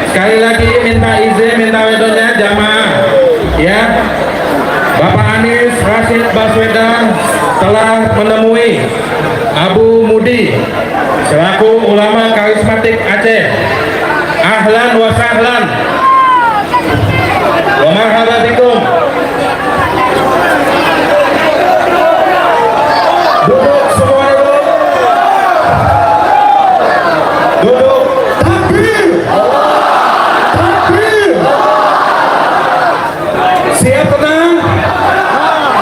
sekali lagi minta izin, minta wedonya jamaah ya. Bapak Anies Rashid Baswedan telah menemui Abu Mudi selaku ulama karismatik Aceh. Ahlan wa sahlan wa marhaban bikum. Duduk semua, duduk. Takbir, takbir. Siap tenang,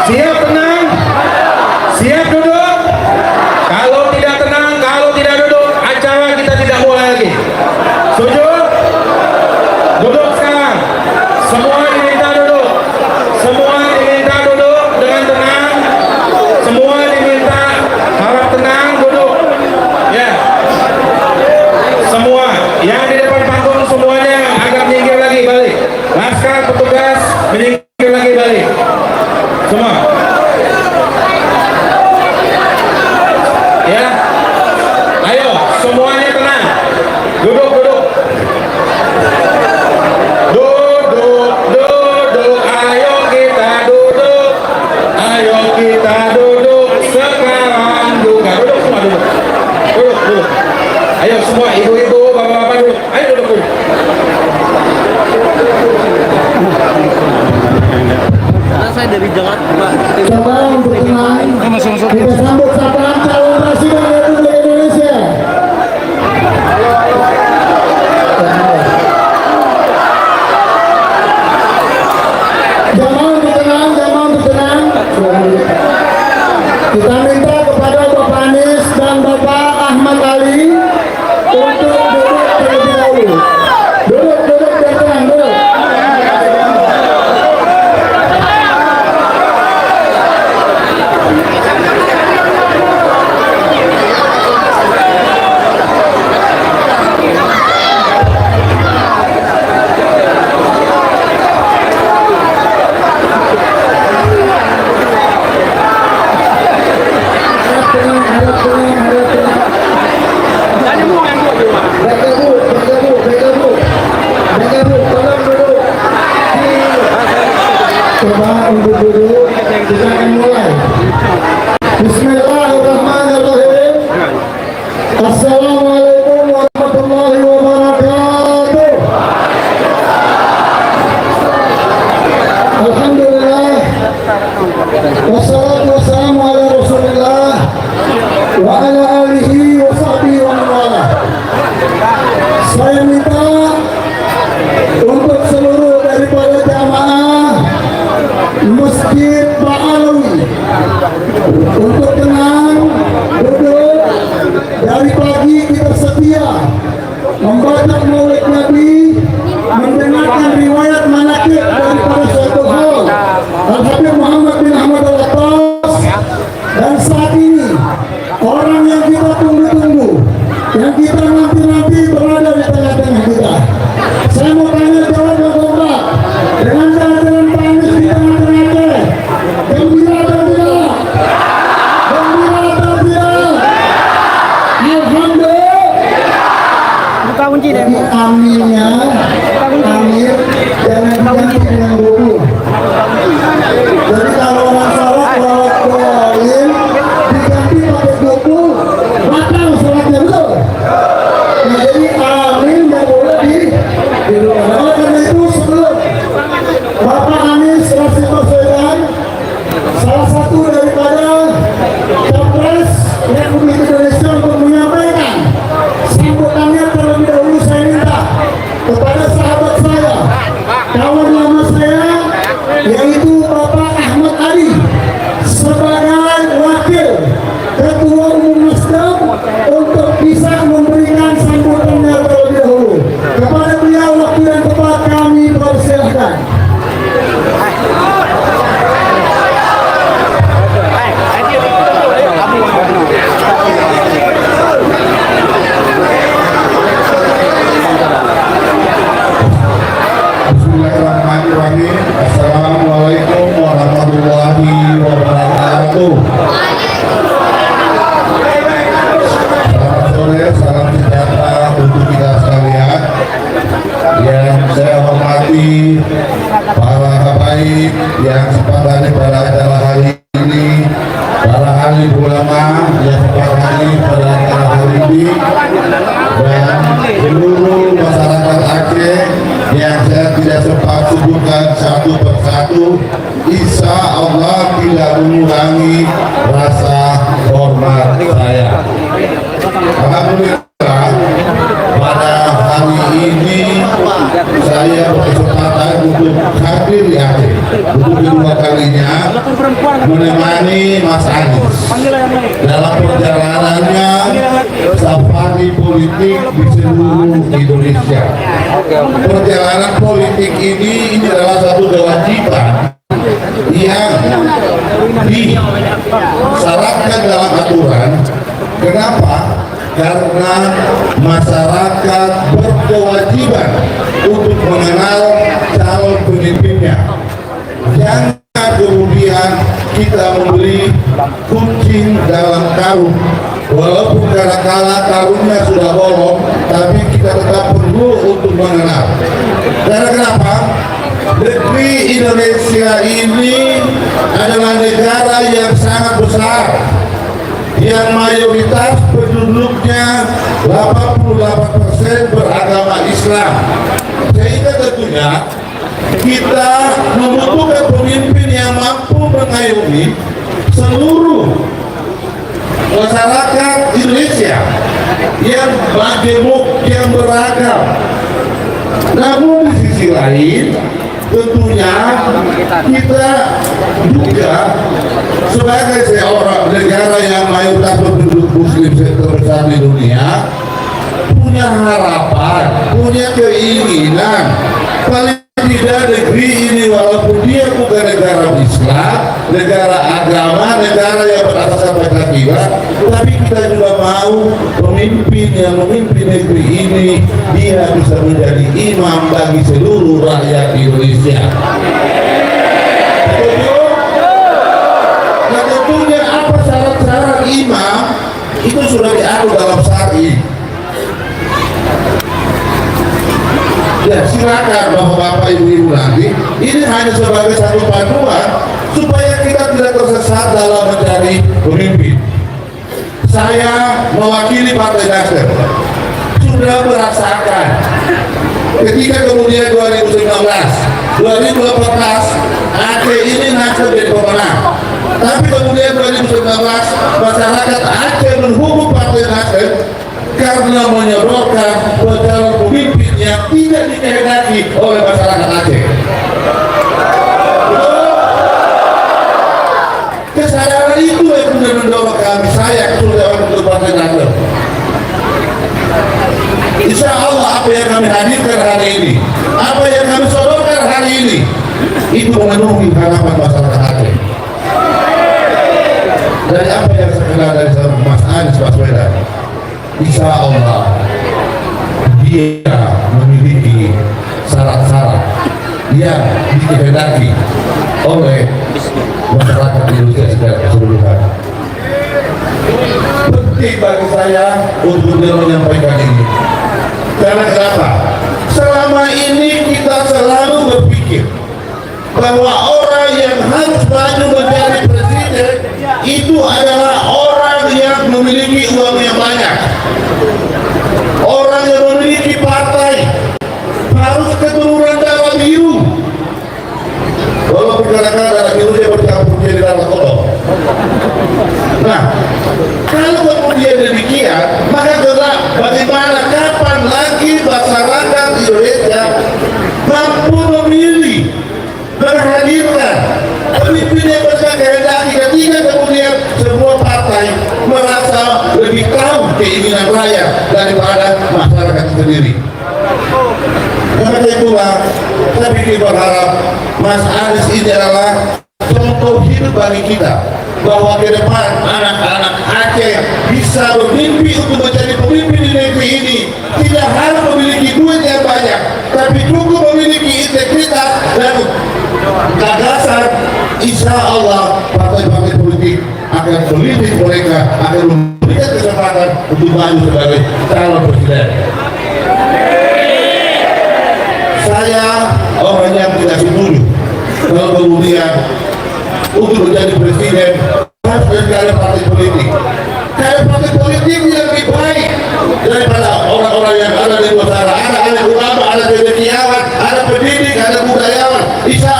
siap tenang, siap duduk. Kalau tidak tenang, kalau tidak duduk, acara kita tidak mulai lagi. Sujud, duduk sekarang. Semua diminta duduk, semua diminta duduk dengan tenang. Semua diminta harap tenang, duduk. Ya, semua yang di depan panggung semuanya agak minggir lagi, balik. Laskar petugas minggir lagi, balik. Semua. Ya, ayo semuanya tenang. Duduk, duduk. Duduk, duduk. Ayo kita duduk. Ayo kita duduk sekarang juga. Duduk semua, duduk. Duduk, duduk. Ayo semua ibu-ibu, bapak-bapak duduk. Ayo duduk, duduk. Saya dari Jakarta. Coba untuk tenang, kita sambut sapaan calon presiden Republik Indonesia. Jamaah untuk tenang, jamaah untuk tenang. Kita minta kepada Bapak Anies dan Bapak Ahmad Ali untuk duduk terlebih dahulu. Duduk, duduk, biar tenang, duduk. Coba untuk duduk, kita akan mulai. Bismillahirrahmanirrahim. Assalamualaikum warahmatullahi wabarakatuh. Alhamdulillah. Wassalatu wassalamu ala Rasulillah wa ala alihi wa sahbihi wa man wala. Saya minta untuk seluruh daripada jamaah Masjid Ba'alawi untuk tenang, duduk. Dari pagi kita setia membaca maulid Nabi, mendengarkan riwayat manaqib daripada suatu hal Al-Habib Muhammad bin Ahmad Al-Attas. Dan saat ini orang yang kita tunggu-tunggu, yang kita nanti-nanti berada di tengah-tengah kita. Saya mau tanya jawab yang kompak dengan kehadiran Pak Anies di tengah-tengah Aceh. Gembira atau tidak? Gembira atau tidak? Alhamdulillah. Buka kunci deh. Jadi aminnya, amin jangan diganti dengan buku. Jadi kalau orang salah walaupun diganti pakai buku, batal sholatnya, betul? Nah, jadi amin nggak boleh di luar. Oleh karena itu sebelum Bapak Anies Rashid Baswedan, salah satu daripada Capres Republik Indonesia, untuk menyampaikan sambutannya, terlebih dahulu saya minta kepada sahabat saya, kawan lama saya, yaitu Bapak Ahmad Ali sebagai wakil Ketua Umum Nasdem untuk bisa memberikan sambutannya terlebih dahulu. Kepada beliau waktu yang tepat kami persilahkan. Bismillahirrahmanirrahim. Assalamualaikum warahmatullahi wabarakatuh. Selamat sore, salam sejahtera untuk kita sekalian. satu persatu, insya Allah tidak mengurangi rasa hormat saya. Alhamdulillah, pada hari ini saya berkesempatan untuk hadir di Aceh untuk kedua kalinya menemani Mas Anies dalam perjalanannya safari politik di seluruh Indonesia. Perjalanan politik ini adalah satu kewajiban yang disyaratkan dalam aturan. Kenapa? Karena masyarakat berkewajiban untuk mengenal calon pemimpinnya. Jangan kemudian kita membeli kucing dalam karung. Walaupun kadang-kala karungnya sudah bolong, tapi kita tetap perlu untuk mengenal. Karena kenapa? Negeri Indonesia ini adalah negara yang sangat besar, yang mayoritas penduduknya 88% beragama Islam. Sehingga tentunya kita membutuhkan pemimpin yang mampu mengayomi seluruh masyarakat Indonesia yang majemuk, yang beragam. Namun di sisi lain, tentunya kita juga sebagai seorang negara yang mayoritas penduduk muslim terbesar di dunia punya harapan, punya keinginan paling tidak negeri ini walaupun dia bukan negara Islam, negara agama, negara yang berasaskan Pancasila, tapi kita juga mau pemimpin yang memimpin negeri ini dia bisa menjadi imam bagi seluruh rakyat Indonesia. Nah tentunya apa syarat-syarat imam itu sudah diatur dalam syar'i. Ya silakan bapak-bapak ibu-ibu nanti, ini hanya sebagai satu panduan supaya kita tidak tersesat dalam mencari pemimpin. Saya mewakili Partai Nasdem sudah merasakan ketika kemudian 2019, 2014 Aceh ini Nasdem jadi pemenang, tapi kemudian 2019 masyarakat Aceh menghubung Partai Nasdem karena menyodorkan calon pemimpin yang tidak dikehendaki oleh masyarakat Aceh. Kesadaran itu yang kemudian mendorong kami, saya kesultanan untuk Partai Nasdem. Insya Allah apa yang kami hadirkan hari ini, apa yang kami sodorkan hari ini, itu memenuhi harapan masyarakat Aceh. Dari apa yang saya kenal dari Mas Anies Baswedan, insya Allah dia memiliki syarat-syarat yang dikehendaki oleh masyarakat Indonesia secara keseluruhan. Penting bagi saya untuk menyampaikan ini. Karena kenapa? Selama ini kita selalu berpikir bahwa orang yang harus maju menjadi presiden itu adalah orang yang memiliki uang yang banyak, orang yang memiliki partai, harus keturunan darah biru. Walaupun kadang-kadang darah biru dia bercampur jadi darah kodok. Nah, kalau kemudian demikian, maka bagaimana kapan lagi masyarakat Indonesia mampu memilih, menghadirkan pemimpin yang bisa kehendaki ketika kemudian sebuah partai merasa lebih tahu keinginan rakyat daripada masyarakat sendiri. Karena itulah saya pikir berharap Mas Anies ini adalah contoh hidup bagi kita bahwa ke depan anak-anak Aceh bisa bermimpi untuk menjadi pemimpin di negeri ini. Tidak harus memiliki duit yang banyak, tapi cukup memiliki integritas dan gagasan. Insya Allah partai-partai politik akan melirik mereka, akan memberikan kesempatan untuk maju sebagai calon presiden. Saya orang yang tidak setuju kalau kemudian untuk menjadi presiden harus dari partai politik. Karena partai politik yang lebih baik daripada orang-orang yang ada di luar sana. Ada ulama, ada cendekiawan, ada pendidik, ada budayawan. Insya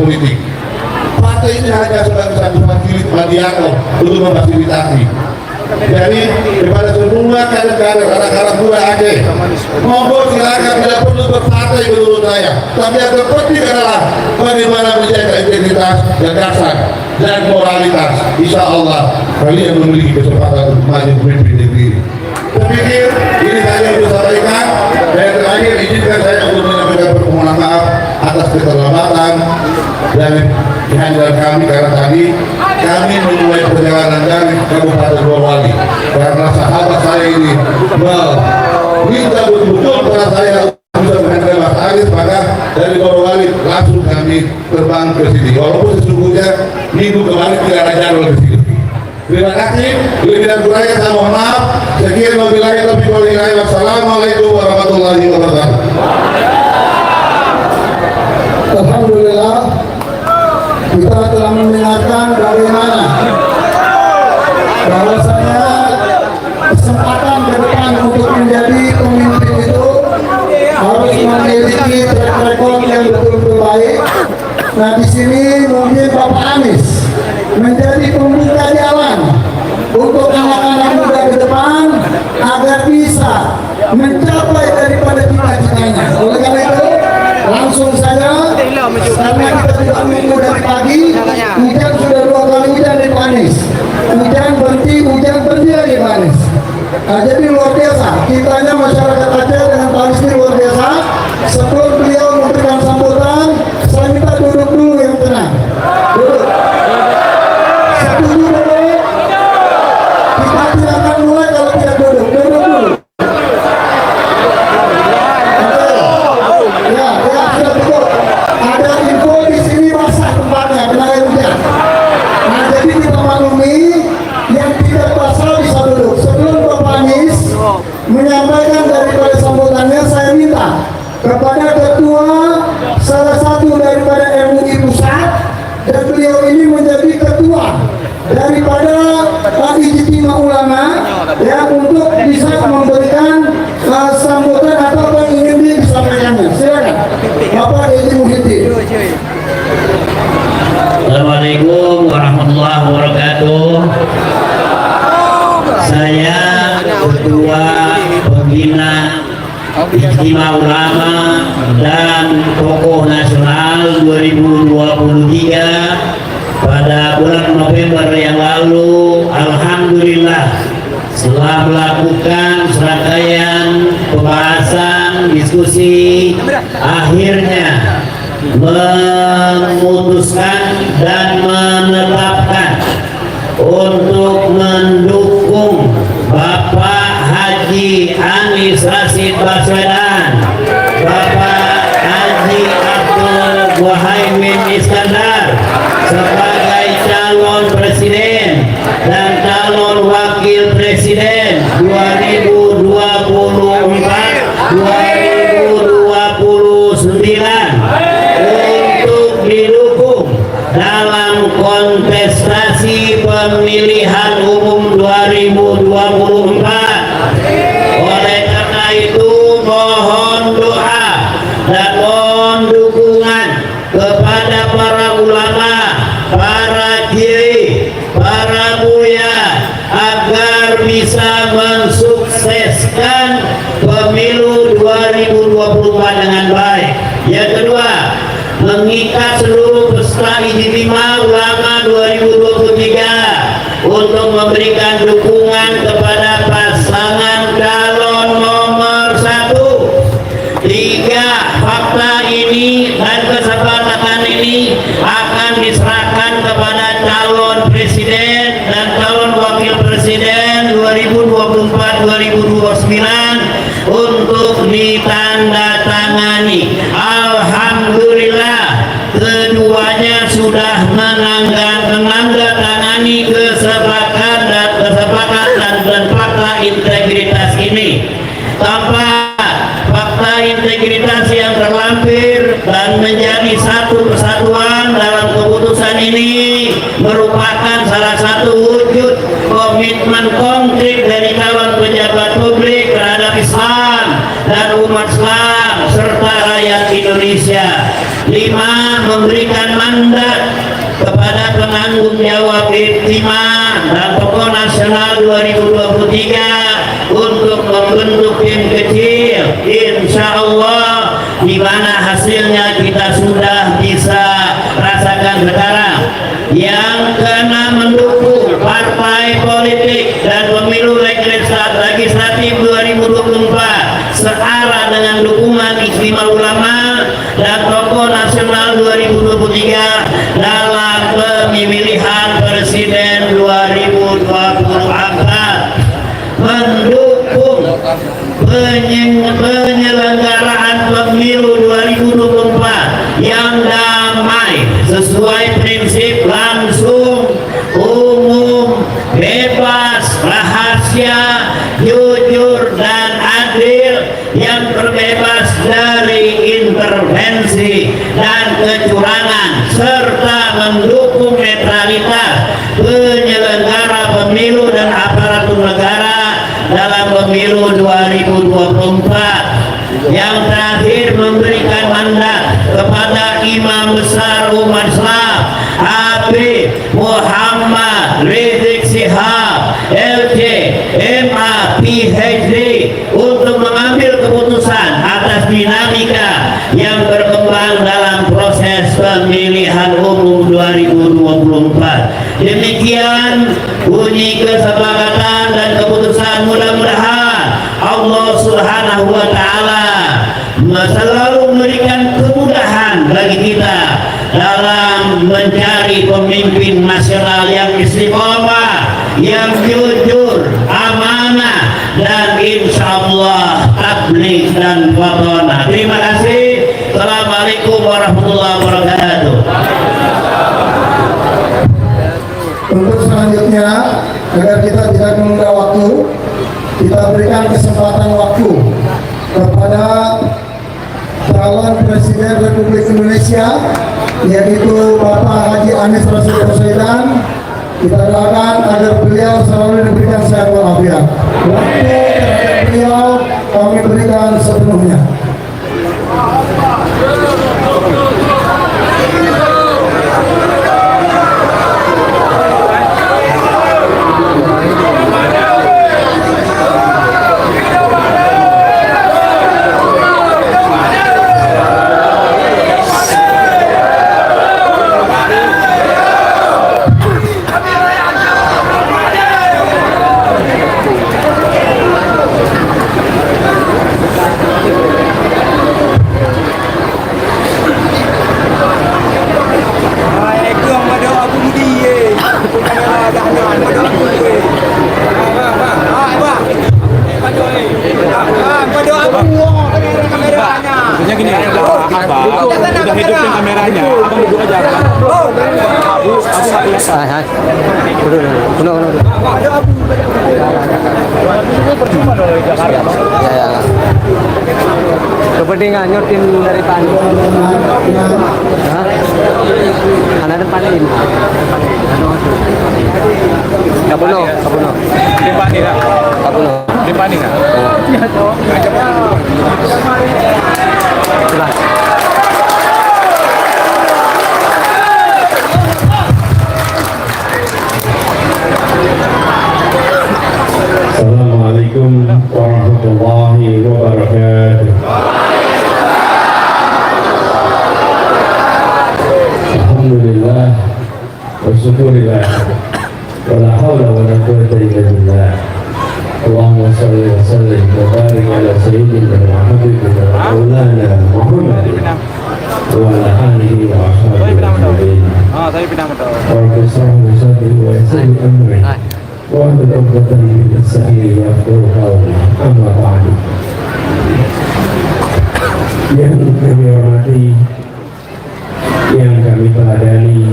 politik. Partai ini hanya sebagai satu fasilitas mediator untuk memfasilitasi. Jadi kepada semua kader-kader anak-anak muda Aceh, monggo silakan, tidak perlu berpartai menurut saya. Tapi yang terpenting adalah bagaimana menjaga integritas dan dasar dan moralitas. Insya Allah kalian memiliki kesempatan untuk maju memimpin negeri ini. Saya pikir ini saja yang disampaikan. Dan terakhir izinkan saya untuk menyampaikan permohonan maaf atas keterlambatan dan kehadiran kami, karena tadi kami memulai perjalanan dari Kabupaten Morowali karena sahabat saya ini minta betul-betul kepada saya bisa menghadiri Mas Aris, maka dari Morowali langsung kami terbang ke sini, walaupun sesungguhnya minggu kemarin tidak ada jadwal ke sini. Terima kasih. Lebih dan kurangnya saya mohon maaf. Sekian wabillahi taufiq wal hidayah. Wassalamualaikum warahmatullahi wabarakatuh. Alhamdulillah, kita telah mendengarkan bagaimana bahwasanya kesempatan ke depan untuk menjadi pemimpin itu harus memiliki track record yang betul-betul baik. Nah, di sini mungkin Bapak Anies menjadi pembuka jalan untuk anak-anak muda ke depan agar bisa mencapai daripada cita-citanya. Oleh karena itu, langsung saja, karena kita tidak menunggu dari pagi, hujan sudah 2 kali hujan di Pak Anies. Hujan berhenti lagi Pak Anies. Nah, jadi luar biasa, kitanya masyarakat Aceh dengan Pak Anies ini luar biasa. Sebelum beliau memberikan sambutan, saya minta duduk dulu yang tenang. Duduk. Setuju duduk? Kita tidak akan mulai kalau tidak duduk. Duduk dulu. Ya, sudah cukup. Ada info di sini basah tempatnya, kena air hujan. Nah, jadi kita maklumi yang tidak basah bisa duduk. Sebelum Bapak Anies menyampaikan daripada sambutannya, saya minta kepada ketua salah satu daripada MUI Pusat, dan beliau ini menjadi ketua daripada Ijtima Ulama, ya, untuk bisa memberikan sambutan atau yang ingin disampaikannya. Silakan Bapak Edi Muhyiddin. Assalamualaikum warahmatullahi wabarakatuh. Saya ketua pembina Ijtima Ulama dan Tokoh Nasional 2023 pada bulan November yang lalu. Alhamdulillah, setelah melakukan serangkaian pembahasan, diskusi, akhirnya memutuskan dan menetapkan untuk mendukung Bapak Haji Anies Rashid Baswedan, Bapak Haji Abdul Muhaimin Iskandar sebagai calon presiden dan calon wakil presiden 2024-2029 untuk didukung dalam kontestasi pemilihan umum 2024. Oleh karena itu, mohon doa dan mohon dukungan kepada para ulama, para kiai, para buya agar bisa mensukseskan pemilu 2024 dengan baik. Yang kedua, mengikat seluruh peserta Ijtima Ulama 2023 untuk memberikan dukungan kepada pasangan calon nomor 1. 3, fakta ini dan kesepakatan ini akan diserahkan kepada calon presiden dan calon wakil presiden 2024-2029 untuk ditandatangani. Alhamdulillah, keduanya sudah menandatangani kesepakatan dan fakta integritas ini. Tanpa fakta integritas yang terlampir dan menjadi satu kesatuan dalam keputusan ini merupakan salah satu wujud komitmen konkret dari calon pejabat publik terhadap Islam dan umat Islam serta rakyat Indonesia. Indonesia. 5. Memberikan mandat kepada penanggung jawab Ijtima dan Tokoh Nasional 2023 untuk membentuk tim kecil, insya Allah, di mana hasilnya kita sudah bisa rasakan sekarang. Yang keenam, mendukung partai politik dan pemilu legislatif 2024 searah dengan dukungan Ijtima Ulama dan Tokoh Nasional 2023 dalam pemilihan presiden 2024. Mendukung penyelenggaraan pemilu 2024 yang damai sesuai prinsip langsung, umum, bebas, rahasia, jujur dan adil, yang terbebas dari intervensi dan kecurangan, serta mendukung netralitas penyelenggara pemilu dan aparatur negara dalam pemilu 2024. Yang terakhir, memberikan mandat kepada Imam Besar Umat Islam Habib Muhammad Rizik Syihab LC MA PhD untuk mengambil keputusan atas dinamika yang berkembang dalam proses pemilihan umum 2024. Demikian bunyi kesepakatan dan keputusan. Mudah-mudahan Allah Subhanahu wa Ta'ala selalu memberikan kemudahan bagi kita dalam mencari pemimpin nasional yang istiqomah, yang jujur, amanah, dan insya Allah tabligh dan fatona. Terima kasih. Assalamualaikum warahmatullahi wabarakatuh. Untuk selanjutnya, agar kita tidak menunda waktu, kita berikan kesempatan waktu kepada calon Presiden Republik Indonesia, yaitu Bapak Haji Anies Rashid Baswedan. Kita doakan agar beliau selalu diberikan sehat walafiat. Waktu terhadap beliau kami berikan sepenuhnya. Udah hidupin kameranya, abang duduk aja. Hai. Udah. Ya. Kepentingan nyotin dari Pani. Anak dan Pani. Kapuno. Di Pani enggak? Kapuno. Di Pani enggak? Iya, Cok. Coba. Assalamualaikum warahmatullahi wabarakatuh. Alhamdulillah wa syukurillah wa la hawla wa la quwwata illa billah. Allahumma salli wa sallim wa barik ala sayyidina Muhammadin wa maulana Muhammadin wa ala alihi wa ashabihi ajma'in. Saya pindah motor. Wa sallallahu wa sallim amri. Wahai ummatan Islam yang berkaum amma ba'du. Yang kami hormati, yang kami teladani,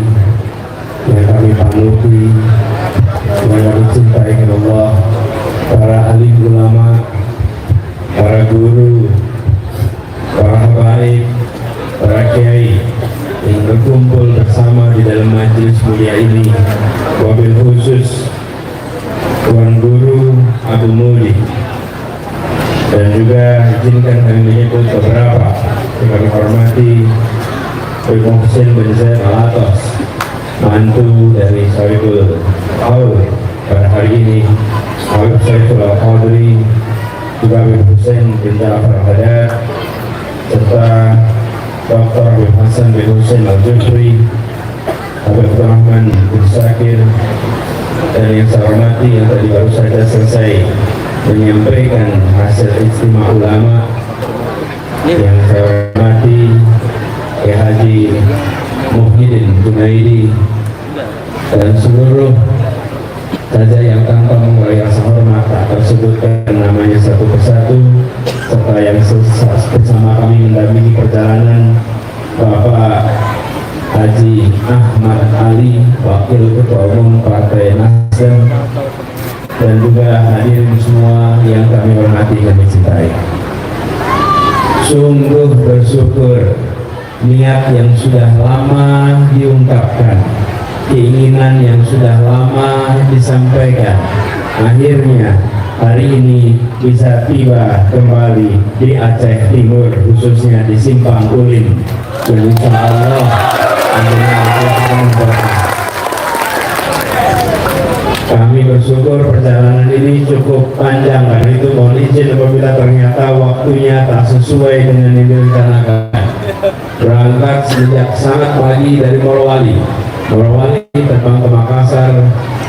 yang kami panuti, yang kami cintai Allah, para alim ulama, para guru, para habaib, para kiai yang berkumpul bersama di dalam majelis mulia ini, wabil khusus Tuan Guru Abu Mudi, dan juga izinkan kami menyebut beberapa kami hormati Ibu Muhsin bin Zaid Al-Atas, mantu dari Sohibul Qaul pada hari ini, Habib Saiful Al-Qadri, juga Habib Hussein bin Ja'far Al-Haddad, serta Dr. Habib Hasan bin Hussein Al-Jufri, Habib Rahman bin Sakir, dan yang saya hormati yang tadi baru saja selesai menyampaikan hasil istimewa ulama, yang saya hormati Kiai Haji Muhyiddin Junaidi dan seluruh saja yang tanpa mengurangi rasa hormat tak tersebutkan namanya satu persatu, serta yang bersama kami mendampingi perjalanan Bapak Haji Ahmad Ali, Wakil Ketua Umum Partai Nasdem, dan juga hadirin semua yang kami hormati dan cintai. Sungguh bersyukur niat yang sudah lama diungkapkan, keinginan yang sudah lama disampaikan, akhirnya hari ini bisa tiba kembali di Aceh Timur, khususnya di Simpang Ulin, dan insya Allah kami bersyukur perjalanan ini cukup panjang, karena itu mohon izin apabila ternyata waktunya tak sesuai dengan yang direncanakan. Berangkat sejak sangat pagi dari Morowali terbang ke Makassar,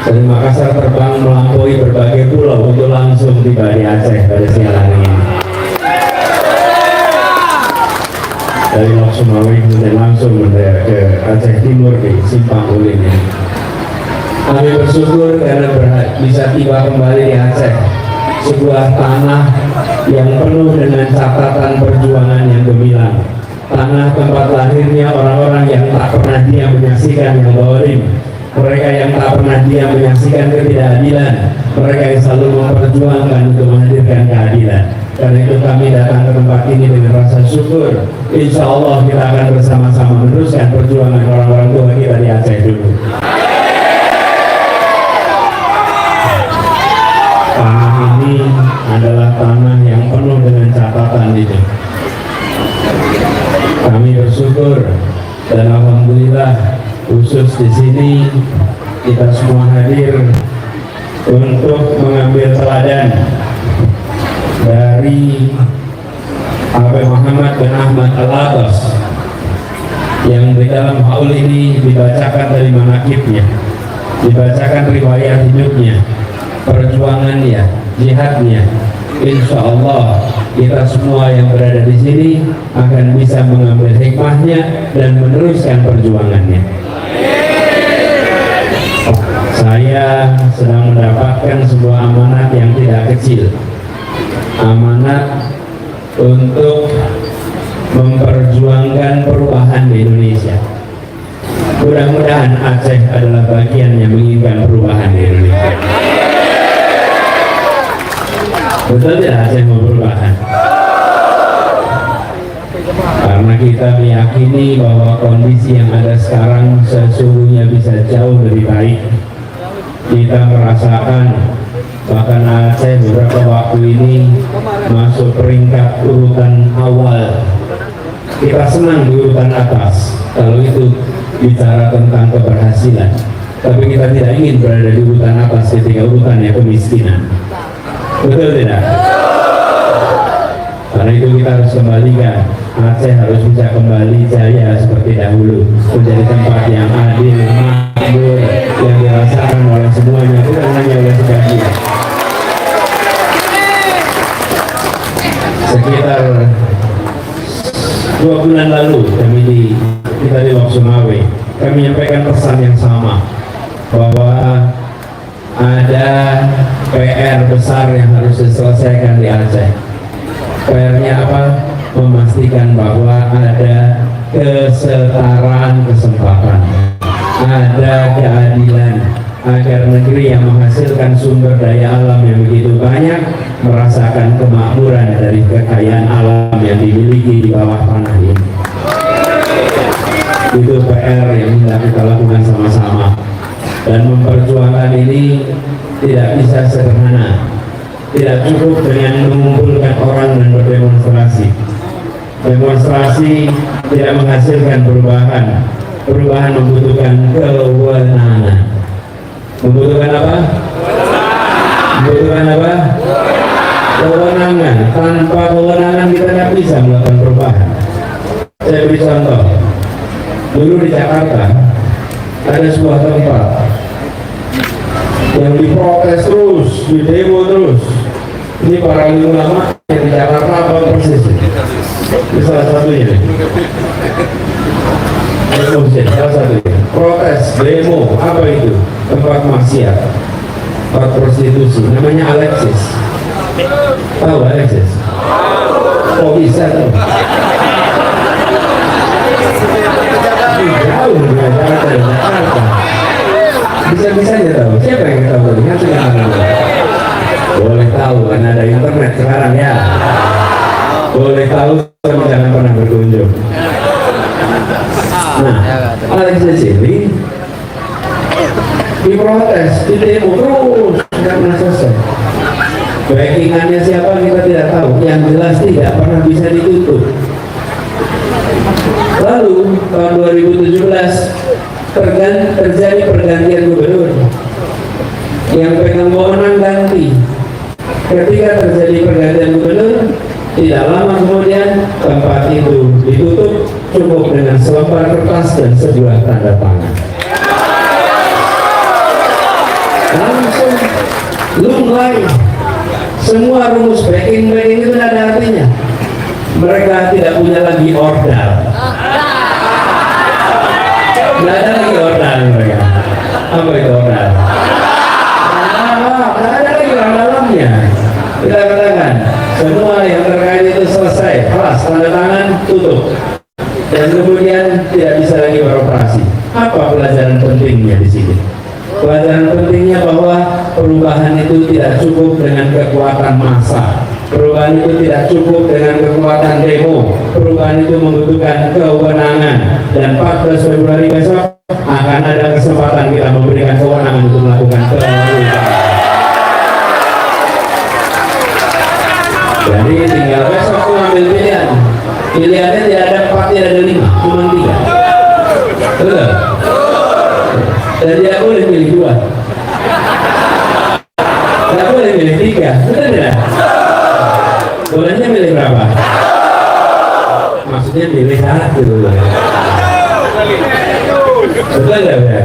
dari Makassar terbang melampaui berbagai pulau untuk langsung tiba di Aceh pada siang hari ini. Dari Lok Sumawi kemudian langsung ke Aceh Timur di Simpang Ulin ini. Kami bersyukur karena bisa tiba kembali di Aceh, sebuah tanah yang penuh dengan catatan perjuangan yang gemilang, tanah tempat lahirnya orang-orang yang tak pernah diam menyaksikan yang zalim, mereka yang tak pernah diam menyaksikan ketidakadilan, mereka yang selalu memperjuangkan untuk menghadirkan keadilan. Karena itu kami datang ke tempat ini dengan rasa syukur. Insya Allah kita akan bersama-sama meneruskan perjuangan orang-orang tua kita di Aceh dulu. Tanah ini adalah tanah yang penuh dengan catatan itu. Kami bersyukur dan alhamdulillah khusus di sini kita semua hadir untuk mengambil teladan dari Habib Muhammad bin Ahmad Al-Atas yang di dalam haul ini dibacakan dari manaqibnya, dibacakan riwayat hidupnya, perjuangannya, jihadnya. Insya Allah kita semua yang berada di sini akan bisa mengambil hikmahnya dan meneruskan perjuangannya. Saya sedang mendapatkan sebuah amanat yang tidak kecil, amanat untuk memperjuangkan perubahan di Indonesia. Mudah-mudahan Aceh adalah bagian yang menginginkan perubahan di Indonesia. Betul tidak Aceh mau perubahan? Karena kita meyakini bahwa kondisi yang ada sekarang sesungguhnya bisa jauh lebih baik. Kita merasakan bahkan Aceh beberapa waktu ini masuk peringkat urutan awal. Kita senang di urutan atas kalau itu bicara tentang keberhasilan, tapi kita tidak ingin berada di urutan atas ketika urutannya kemiskinan. Betul tidak? Karena itu kita harus kembalikan, Aceh harus bisa kembali jaya seperti dahulu, menjadi tempat yang adil, makmur, yang dirasakan oleh semuanya, bukan hanya oleh sebagian. Sekitar 2 bulan lalu kita di Lok Sumawi, kami menyampaikan pesan yang sama bahwa ada PR besar yang harus diselesaikan di Aceh. PR-nya apa? Memastikan bahwa ada kesetaraan kesempatan, ada keadilan, agar negeri yang menghasilkan sumber daya alam yang begitu banyak merasakan kemakmuran dari kekayaan alam yang dimiliki di bawah tanah ini. Itu PR yang hendak kita lakukan sama-sama, dan memperjuangkan ini tidak bisa sederhana. Tidak cukup dengan mengumpulkan orang dan berdemonstrasi, Demonstrasi tidak menghasilkan perubahan. Perubahan membutuhkan kewenangan. Membutuhkan apa? Membutuhkan apa? Kewenangan. Tanpa kewenangan kita tidak bisa melakukan perubahan. Saya beri contoh. Dulu di Jakarta ada sebuah tempat yang diprotes terus, didemo terus. Ini para ulama yang di Jakarta apa persis? Ini salah satunya. Salah satunya. Protes, demo, apa itu? Tempat maksiat, tempat prostitusi. Namanya Alexis. Tahu Alexis? Oh bisa tuh. Jauh dengan Jakarta. Bisa-bisanya tahu. Siapa yang tahu? Ingat sekarang. Boleh tahu karena ada internet sekarang ya. Boleh tahu tapi jangan pernah berkunjung. Nah, Alexis ini diprotes, didemo terus, tidak pernah selesai. Backingannya siapa kita tidak tahu. Yang jelas tidak pernah bisa ditutup. Lalu tahun 2017 terjadi pergantian gubernur. Yang pegang wewenang ganti. Ketika terjadi pergantian gubernur, tidak lama kemudian tempat itu ditutup cukup dengan selembar kertas dan sebuah tanda tangan. Langsung lunglai. Semua rumus backing itu tidak ada artinya. Mereka tidak punya lagi ordal. Tidak ada lagi ordal mereka. Apa itu ordal? Tidak ada lagi orang dalamnya. Kita katakan semua yang terkait itu selesai, kelas tanda tangan tutup, dan kemudian tidak bisa lagi beroperasi. Apa pelajaran pentingnya di sini? Pelajaran pentingnya bahwa perubahan itu tidak cukup dengan kekuatan massa. Perubahan itu tidak cukup dengan kekuatan demo. Perubahan itu membutuhkan kewenangan. Dan 14 Februari besok akan ada kesempatan kita memberikan kewenangan untuk melakukan perubahan. Jadi tinggal besok mengambil pilihan. Pilihannya tidak ada 4, tidak ada 5, cuma 3. Betul? Dan tidak boleh pilih 2. Tidak boleh pilih 3. Betul tidak? Bolehnya pilih berapa? Maksudnya pilih 1 dulu. Betul tidak ya?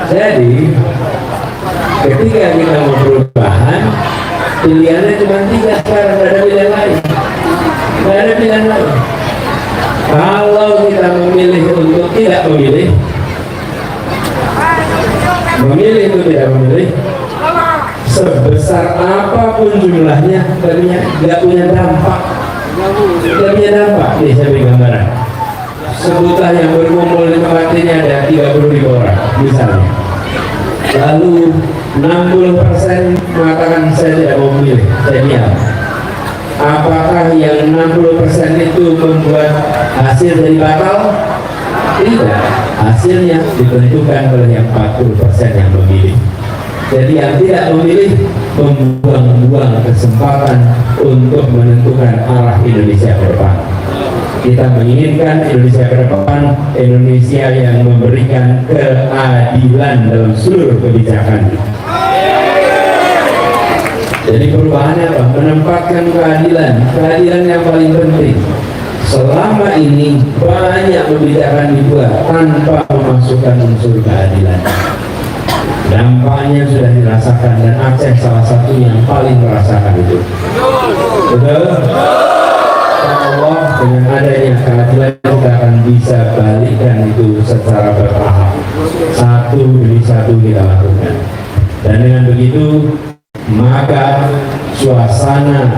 Jadi ketika kita mau perubahan, pilihannya cuma 3 sekarang, tidak ada pilihan lain. Tidak ada pilihan lain. Kalau kita memilih untuk tidak memilih, memilih itu tidak memilih, sebesar apapun jumlahnya, tidak punya dampak. Tidak punya dampak. Nih saya beri gambaran. Sebutlah yang berkumpul di tempat ini ada 30.000 orang misalnya. Lalu 60% mengatakan saya tidak mau memilih, saya diam. Apakah yang 60% itu membuat hasil jadi batal? Tidak. Hasilnya ditentukan oleh yang 40% yang memilih. Jadi yang tidak memilih membuang-buang kesempatan untuk menentukan arah Indonesia ke depan. Kita menginginkan Indonesia ke depan, Indonesia yang memberikan keadilan dalam seluruh kebijakan. Jadi perubahannya apa? Menempatkan keadilan, keadilan yang paling penting. Selama ini banyak kebijakan dibuat tanpa memasukkan unsur keadilan. Dampaknya sudah dirasakan dan Aceh salah satu yang paling merasakan itu. Betul? Allah dengan adanya keadilan kita akan bisa balikkan itu secara bertahap. Satu demi satu kita lakukan. Dan dengan begitu maka suasana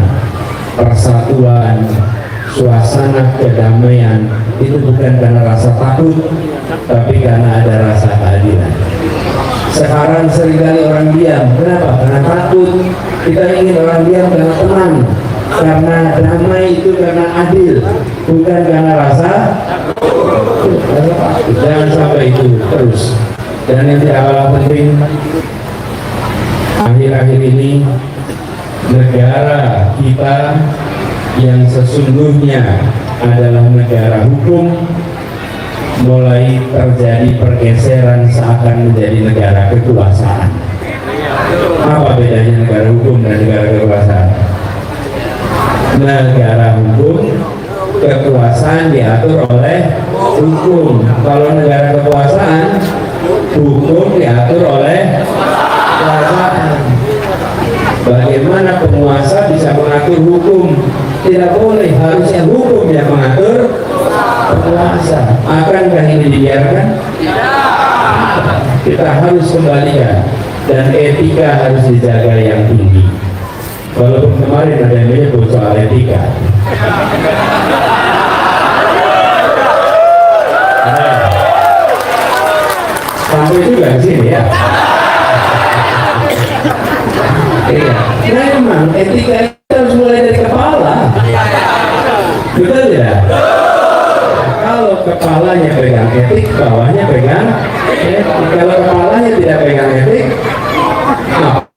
persatuan, suasana kedamaian itu bukan karena rasa takut, tapi karena ada rasa keadilan. Sekarang seringkali orang diam. Kenapa? Karena takut. Kita ingin orang diam karena tenang, karena damai itu karena adil, bukan karena rasa takut. Jangan sampai itu terus. Dan yang tidak kalah penting, akhir-akhir ini negara kita yang sesungguhnya adalah negara hukum mulai terjadi pergeseran seakan menjadi negara kekuasaan. Apa bedanya negara hukum dan negara kekuasaan? Negara hukum, kekuasaan diatur oleh hukum. Kalau negara kekuasaan, hukum diatur oleh kekuasaan. Bagaimana penguasa bisa mengatur hukum? Tidak boleh, harusnya hukum yang mengatur penguasa. Akankah ini dibiarkan? Kita harus kembalikan, dan etika harus dijaga yang tinggi. Walaupun kemarin ada yang menyebut soal etika. Sampai juga di sini ya. Iya. Memang etika itu harus mulai dari kepala. Betul tidak? Kalau kepalanya pegang etik, bawahnya pegang etik. Kalau kepalanya tidak pegang etik,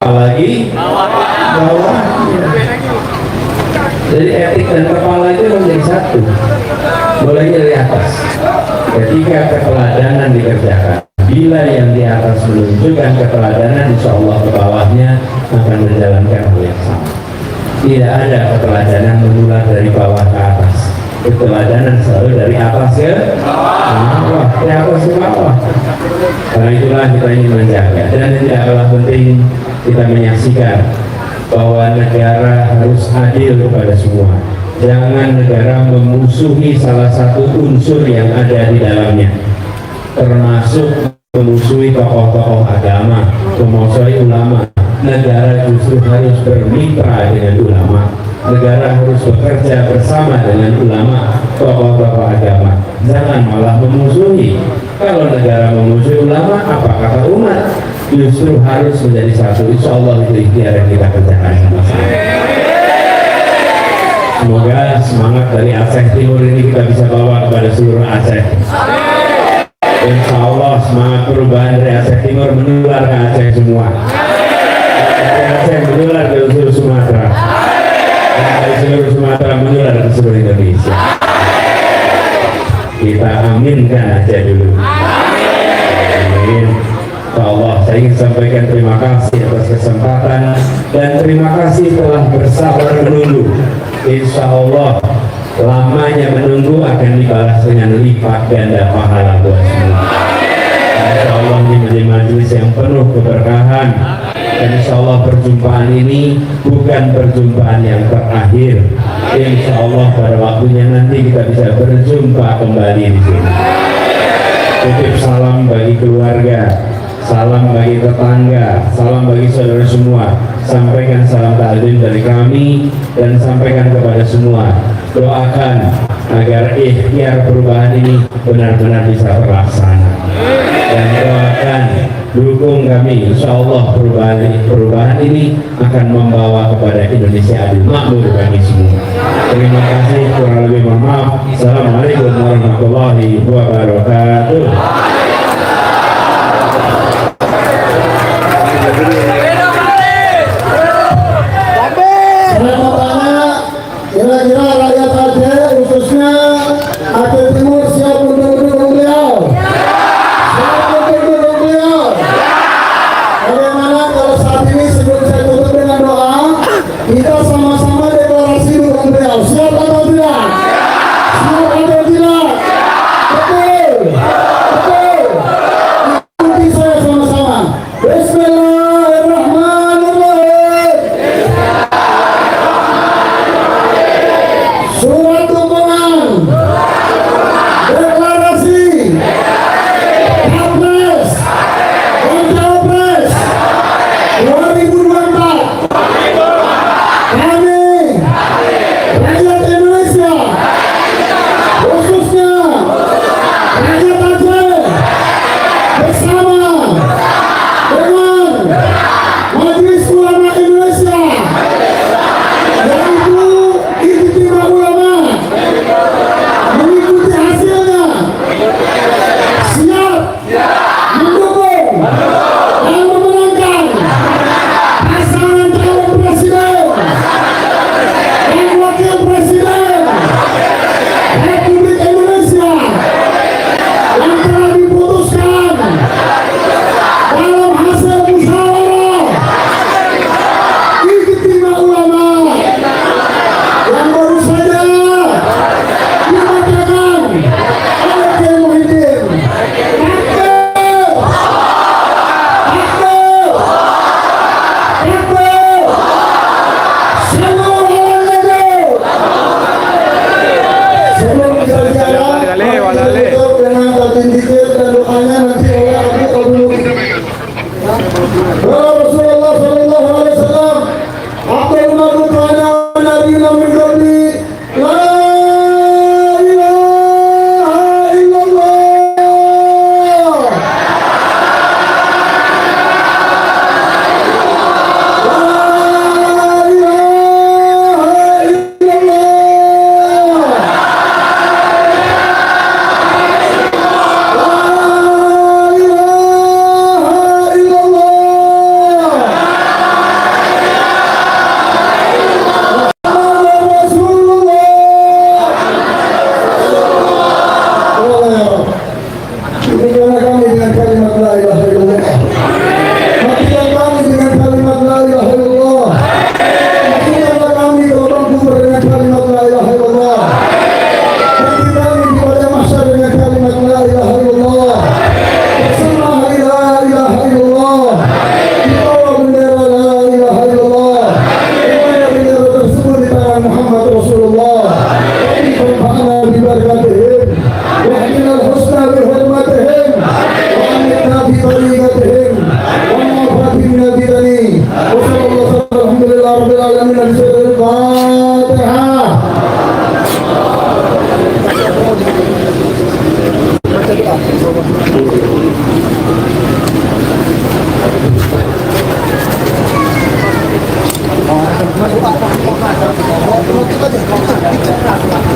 apalagi bawahnya. Jadi etik dan kepala itu menjadi satu. Mulai dari atas. Ketika keteladanan dikerjakan, bila yang di atas menunjukkan keteladanan, insya Allah ke bawahnya akan menjalankan hal yang sama. Tidak ada keteladanan menular dari bawah ke atas. Keteladanan selalu dari atas ke bawah, dari atas ke bawah. Karena itulah kita ingin menjaga, dan tidak kalah penting kita menyaksikan bahwa negara harus adil kepada semua. Jangan negara memusuhi salah satu unsur yang ada di dalamnya, termasuk memusuhi tokoh-tokoh agama, memusuhi ulama. Negara justru harus bermitra dengan ulama. Negara harus bekerja bersama dengan ulama, tokoh-tokoh agama. Jangan malah memusuhi. Kalau negara memusuhi ulama, apa kata umat? Justru harus menjadi satu. Insya Allah itu ikhtiar yang kita kerjakan sama-sama. Semoga semangat dari Aceh Timur ini kita bisa bawa kepada seluruh Aceh. Insya Allah semangat perubahan dari Aceh Timur menular ke Aceh semua. Aceh menular ke seluruh Sumatera. Dan dari seluruh Sumatera menular ke seluruh Indonesia. Kita aminkan aja dulu. Amin. Insya Allah, saya ingin sampaikan terima kasih atas kesempatan, dan terima kasih telah bersabar menunggu. Insya Allah lamanya menunggu akan dibalas dengan lipat ganda pahala buat semua. Insya Allah ini menjadi majelis yang penuh keberkahan, dan insya Allah perjumpaan ini bukan perjumpaan yang terakhir. Insya Allah pada waktunya nanti kita bisa berjumpa kembali di sini. Titip salam bagi keluarga, salam bagi tetangga, salam bagi saudara semua. Sampaikan salam ta'zim dari kami, dan sampaikan kepada semua, doakan agar ikhtiar perubahan ini benar-benar bisa terlaksana, dan doakan dukung kami. Insya Allah perubahan ini akan membawa kepada Indonesia adil makmur bagi semua. Terima kasih, kurang lebih mohon maaf. Assalamualaikum warahmatullahi wabarakatuh. Saya mau tanya, kira-kira rakyat Aceh, khususnya Aceh Timur, siap untuk mendukung beliau? Siap untuk mendukung beliau? Bagaimana kalau saat ini sebelum saya tutup dengan doa, kita sama-sama deklarasi dukung beliau? Siap atau tidak? Siap atau tidak? Betul.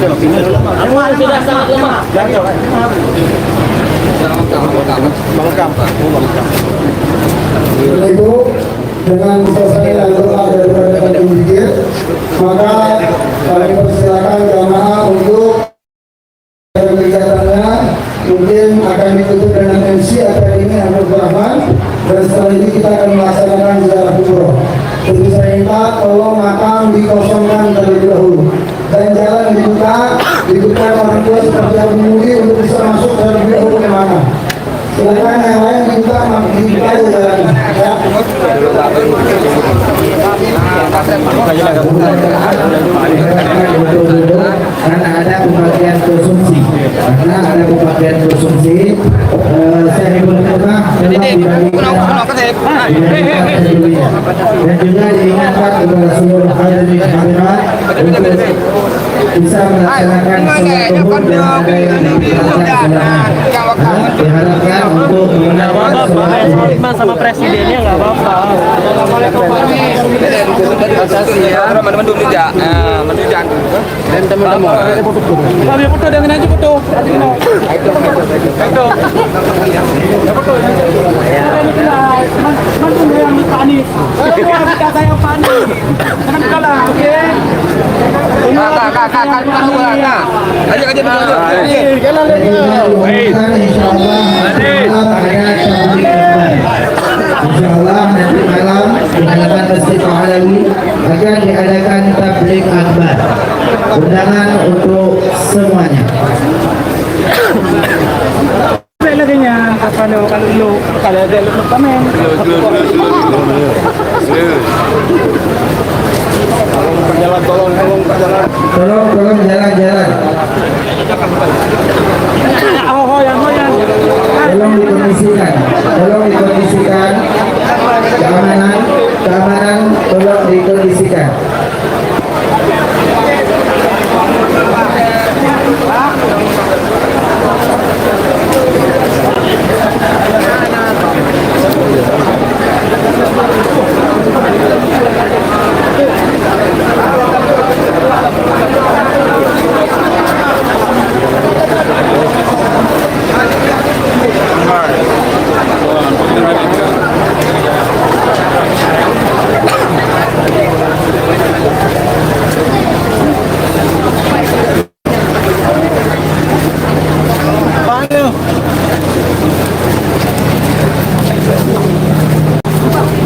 Sudah sangat lemah. Setelah itu dengan selesai doa daripada kami zikir, maka kami persilakan jamaah untuk kegiatannya. Mungkin akan ditutup dengan MC acara ini Abdul Rahman, dan setelah ini kita akan melaksanakan ziarah kubur. Jadi saya minta tolong makam dikosongkan terlebih dahulu dan jalan dibuka orang tua seperti yang mengemudi untuk bisa masuk terlebih dahulu ke makam. Silakan yang lain dibuka aja jalannya. Ya. Karena ada pembagian konsumsi, saya diperintahkan dan juga diingatkan kepada seluruh hadirin hadirat untuk bisa melaksanakan sholat zuhur dan ada yang diperintahkan diharapkan untuk menggunakan sholat zuhur Sama presidennya nggak apa-apa. Mendung tidak, mendung jangan. Dan teman-teman. Kami foto dengan aja foto. Foto. Mendung yang panik. Kita saya panik. Jangan kalah, oke? Kakak, ajak dulu. Insyaallah nanti malam di halaman Masjid Al-Alawi akan diadakan tabligh akbar. Undangan untuk semuanya. Laginya kalau ada lu komen. Tolong jalan. Tolong dikondisikan. Keamanan tolong dikondisikan.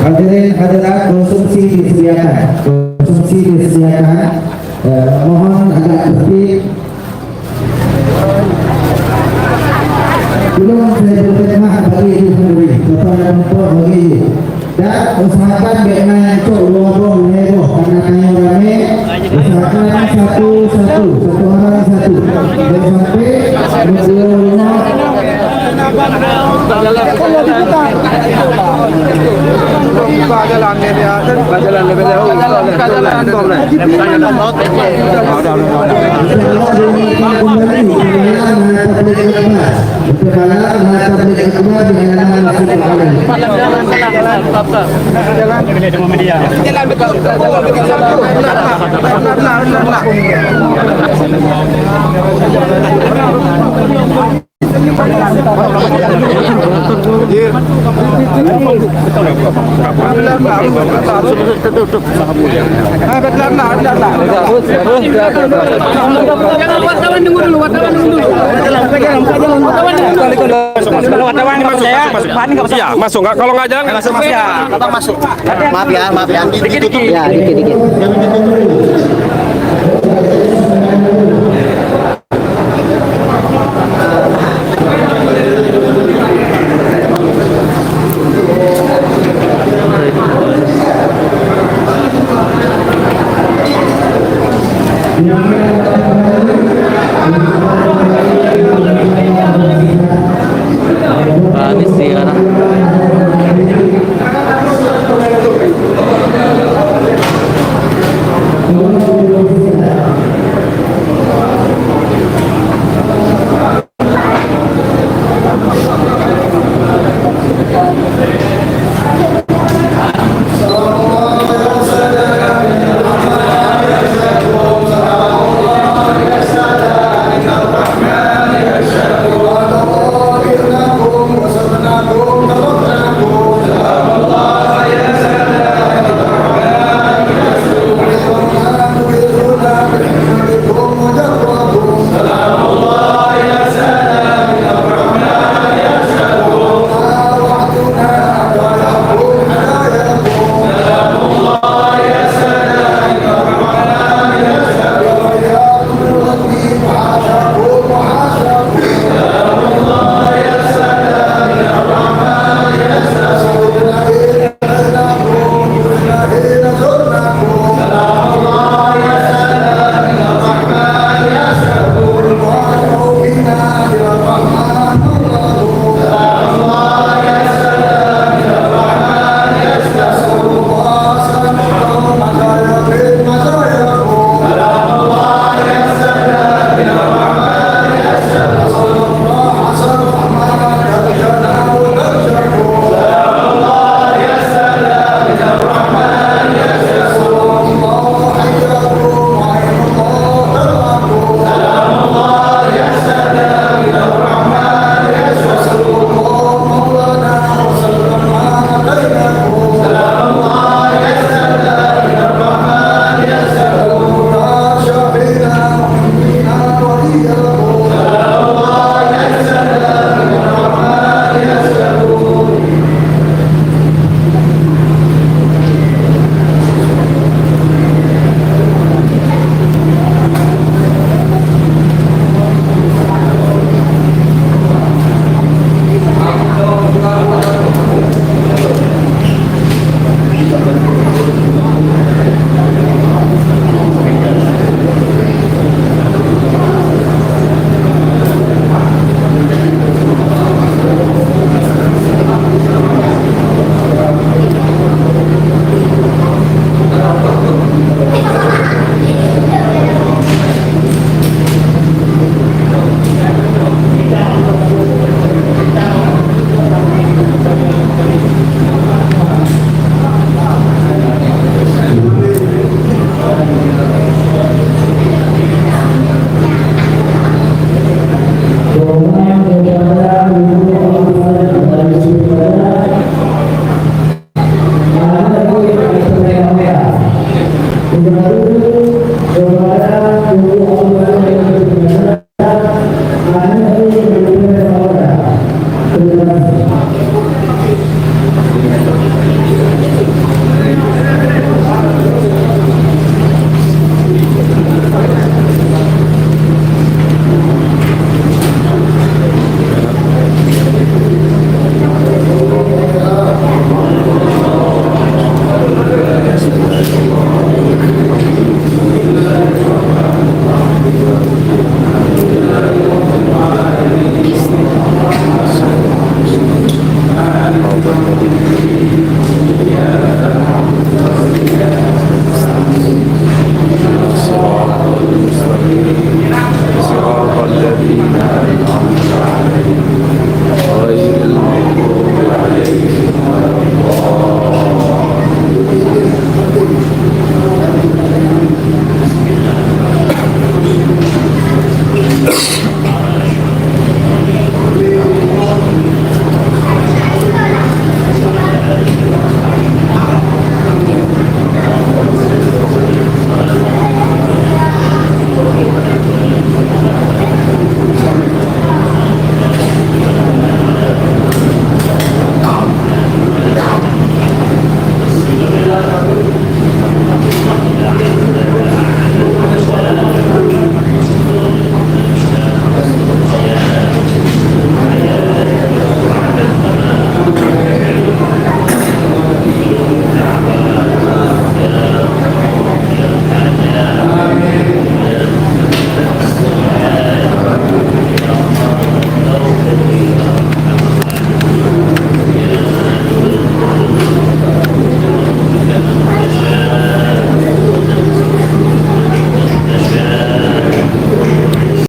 Hadirin hadirat, konsumsi disediakan. Mohon agak tertib. Belum saya berterima bagi diri sendiri kepada untuk bagi dan usahakan bagaimana untuk lorong heboh karena tanya rame. Usahakan satu orang satu dan sampai berdua Ya, masuk nggak? Kalau nggak jalan nggak masuk. Ya, masuk. Maaf ya. Dikit. Ya, dikit. yang